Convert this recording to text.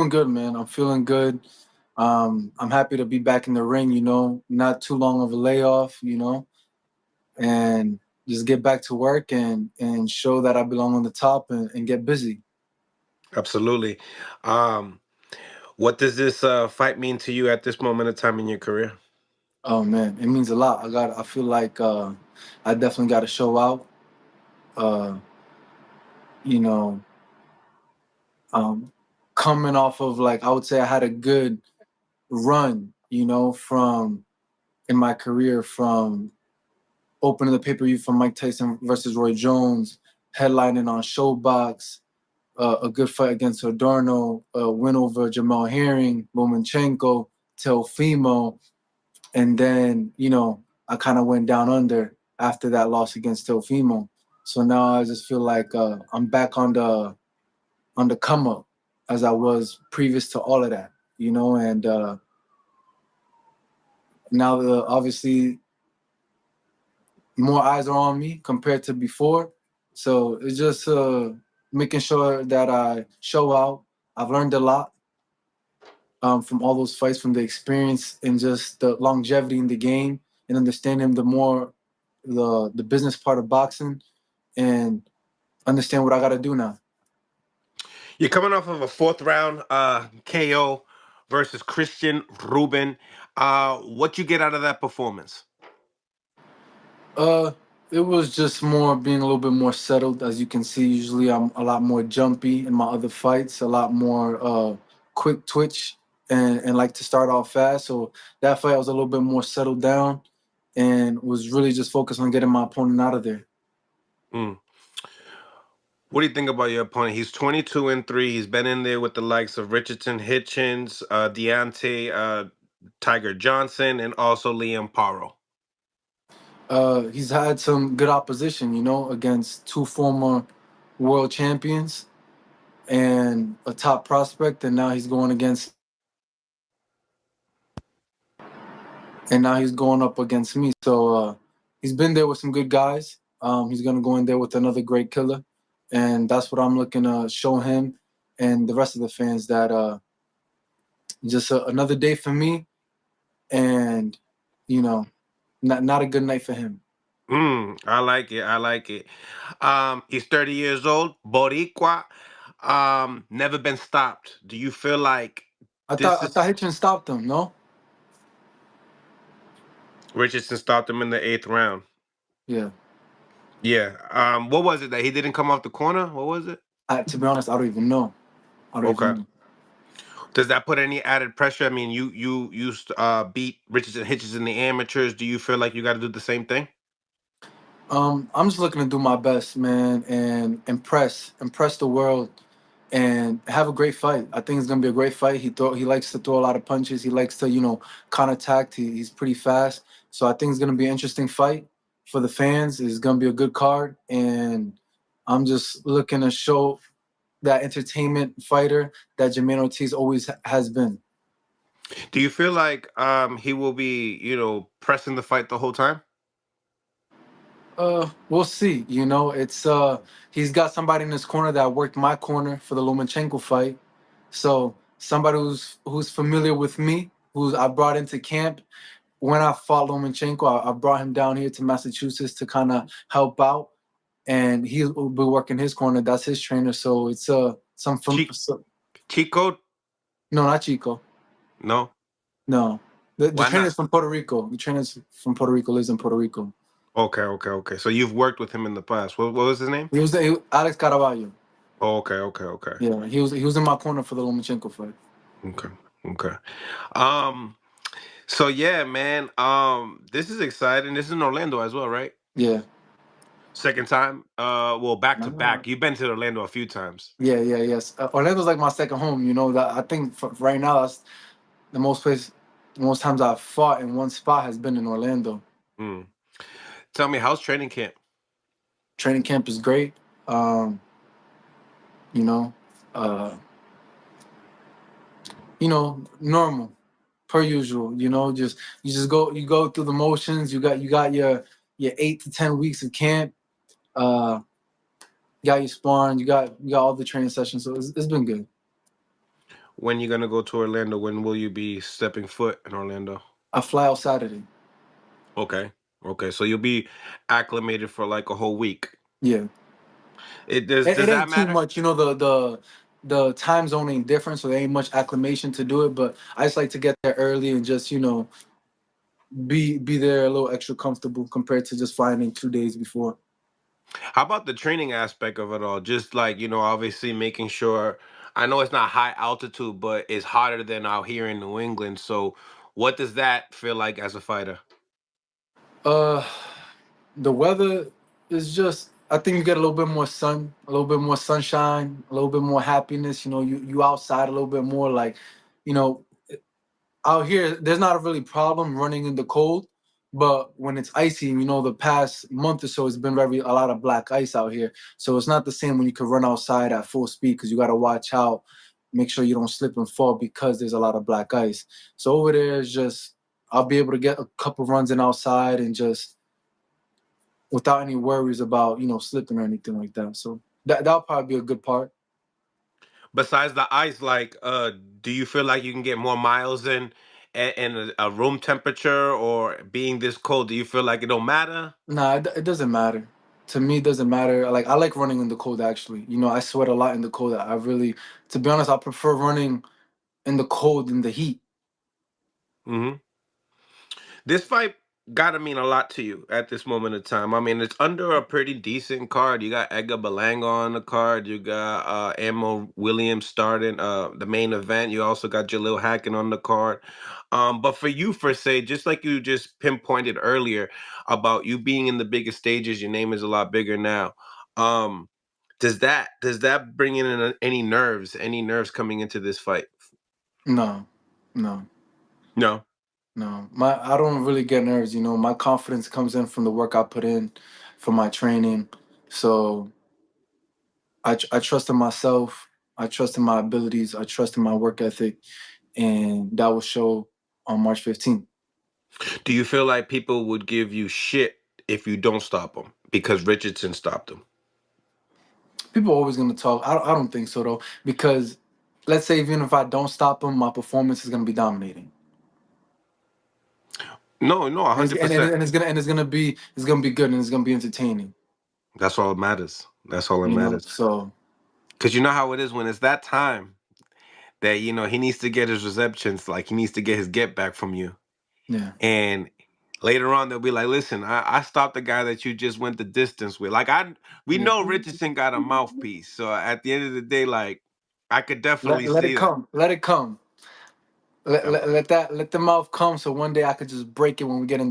Doing good, man. I'm feeling good. I'm happy to be back in the ring. Not too long of a layoff. And just get back to work and show that I belong on the top and get busy. Absolutely. Um, what does this fight mean to you at this moment of time in your career? Oh man, it means a lot. I feel like I definitely got to show out. Uh, you know, um, Coming off of, like, I would say I had a good run. From in my career, from opening the pay-per-view from Mike Tyson versus Roy Jones, headlining on Showbox, a good fight against Adorno, a win over Jamal Herring, Lomachenko, Teofimo, and then I kind of went down under after that loss against Teofimo. So now I just feel like I'm back on the come up as I was previous to all of that, and now obviously more eyes are on me compared to before. So it's just making sure that I show out. I've learned a lot from all those fights, from the experience and just the longevity in the game, and understanding the business part of boxing, and understand what I got to do now. You're coming off of a fourth round KO versus Christian Ruben. What you get out of that performance? Uh, it was just more being a little bit more settled. As you can see, usually I'm a lot more jumpy in my other fights, a lot more quick twitch, and like to start off fast. So that fight I was a little bit more settled down and was really just focused on getting my opponent out of there. Mm. What do you think about your opponent? He's 22-3. He's been in there with the likes of Richardson, Hitchins, Deontay, Tiger Johnson, and also Liam Paro. He's had some good opposition, against two former world champions and a top prospect, and now he's going up against me. So he's been there with some good guys. He's gonna go in there with another great killer, and that's what I'm looking to show him and the rest of the fans, that just another day for me, and you know, not a good night for him. I like it. I like it. He's 30 years old, Boricua. Never been stopped. Do you feel like I thought this I thought is Hitchins stopped him. No, Richardson stopped him in the eighth round? yeah. Yeah. What was it that he didn't come off the corner? What was it? To be honest, I don't even know. I don't even Okay. know. Does that put any added pressure? I mean, you used to beat Richardson Hitches in the amateurs. Do you feel like you got to do the same thing? I'm just looking to do my best, man, and impress the world, and have a great fight. I think it's gonna be a great fight. He likes to throw a lot of punches. He likes to contact. He's pretty fast, so I think it's gonna be an interesting fight for the fans. It's gonna be a good card, and I'm just looking to show that entertainment fighter that Jamaine Ortiz always has been. Do you feel like he will be, pressing the fight the whole time? We'll see. It's he's got somebody in his corner that worked my corner for the Lomachenko fight. So somebody who's familiar with me, who I brought into camp when I fought Lomachenko. I brought him down here to Massachusetts to kind of help out, and he'll be working his corner. That's his trainer. So it's Cheat cheat code? no, not Chico. No. No, the Why not? trainer's from Puerto Rico. The trainer's from Puerto Rico, lives in Puerto Rico. Okay, okay, okay. So you've worked with him in the past. What was his name? Alex Caraballo. Oh, okay, okay, okay, Yeah, he was in my corner for the Lomachenko fight. okay, okay. Um. So yeah, man. This is exciting. This is in Orlando as well, right? Yeah. Second time. Well, back to Uh, back. You've been to Orlando a few times. yes. Orlando's like my second home. That I think for right now that's the the most times I've fought in one spot has been in Orlando. Mm. Tell me, how's training camp? Training camp is great. Um, you know, uh, normal, per usual. Just you go through the motions. You got your 8 to 10 weeks of camp. Uh, you got your sparring. You got all the training sessions. So it's been good. when you're gonna go to Orlando? When will you be stepping foot in Orlando? I fly out Saturday. Okay. Okay. So you'll be acclimated for like a whole week. Yeah. It does It that ain't too matter? much, the time zone ain't different, so there ain't much acclimation to do it. But I just like to get there early and just be there a little extra comfortable compared to just flying in 2 days before. How about the training aspect of it all? Just like, obviously making sure I know it's not high altitude, but it's hotter than out here in New England. So what does that feel like as a fighter? Uh, the weather is just. I think you get a little bit more sun, a little bit more sunshine, a little bit more happiness. You outside a little bit more. Like, you know, out here, there's not a really problem running in the cold, but when it's icy, the past month or so, it's been a lot of black ice out here. So it's not the same when you can run outside at full speed because you got to watch out, make sure you don't slip and fall because there's a lot of black ice. So over there is just, I'll be able to get a couple runs in outside and just without any worries about, slipping or anything like that. So that'll probably be a good part. Besides the ice, like, do you feel like you can get more miles in a room temperature, or being this cold? Do you feel like it don't matter? Nah, it doesn't matter. To me, it doesn't matter. Like I like running in the cold. Actually, I sweat a lot in the cold. To be honest, I prefer running in the cold than the heat. Hmm. This fight gotta mean a lot to you at this moment of time. I mean, it's under a pretty decent card. You got Edgar Berlanga on the card. You got Ammo Williams starting the main event. You also got Jalil Hacken on the card. But for you, for say, just like you just pinpointed earlier about you being in the biggest stages, your name is a lot bigger now. Um, does that bring in any nerves? Any nerves coming into this fight? No, no, No. no. I don't really get nerves. My confidence comes in from the work I put in, from my training. So I trust in myself. I trust in my abilities. I trust in my work ethic, and that will show on March 15th. Do you feel like people would give you shit if you don't stop him because Richardson stopped him? People are always going to talk. I don't think so though, because let's say even if I don't stop him, my performance is going to be dominating, No, no, and it's, and, 100%. and it's gonna be good and it's gonna be entertaining. That's all that matters. That's all that matters. So Because you know how it is when it's that time that, he needs to get his receptions, like he needs to get his get back from you. yeah, And later on, they'll be like, listen, I stopped the guy that you just went the distance with. Like, we yeah. know Richardson got a mouthpiece. So at the end of the day, like, I could definitely Let it see that. come. Let it come. Let the mouth come. So one day I could just break it when we get in.